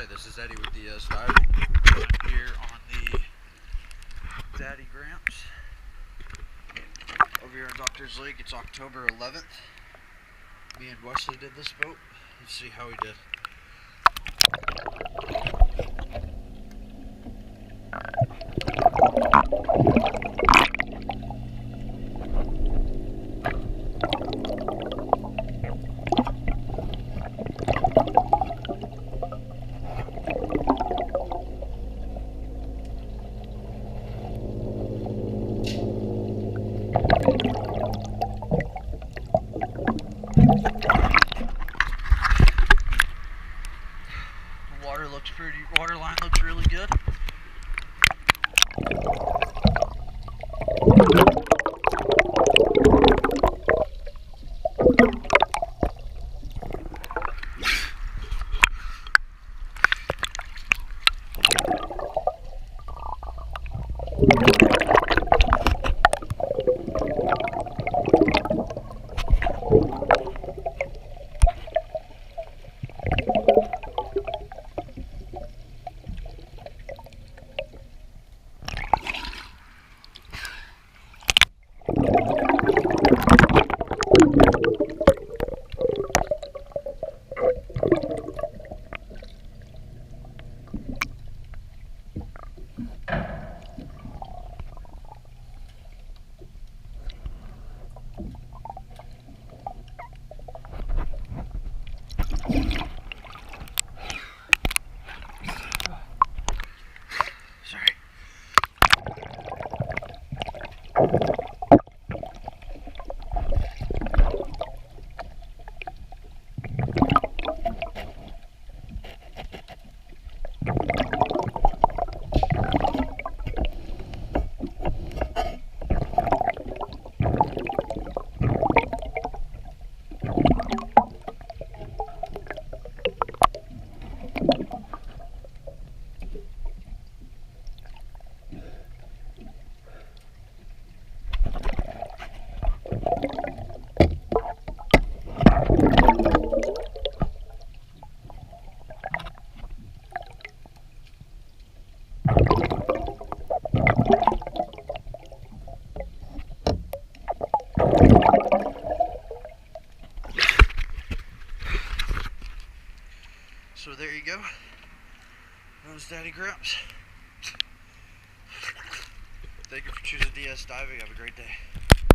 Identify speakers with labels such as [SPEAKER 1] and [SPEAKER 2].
[SPEAKER 1] Hi, this is Eddie with DS Diving. I'm here on the Daddy Gramps over here on Doctor's Lake. It's October 11th. Me and Wesley did this boat. Let's see how we did. Water line looks really good. So there you go. That was Daddy Gramps. Thank you for choosing DS Diving. Have a great day.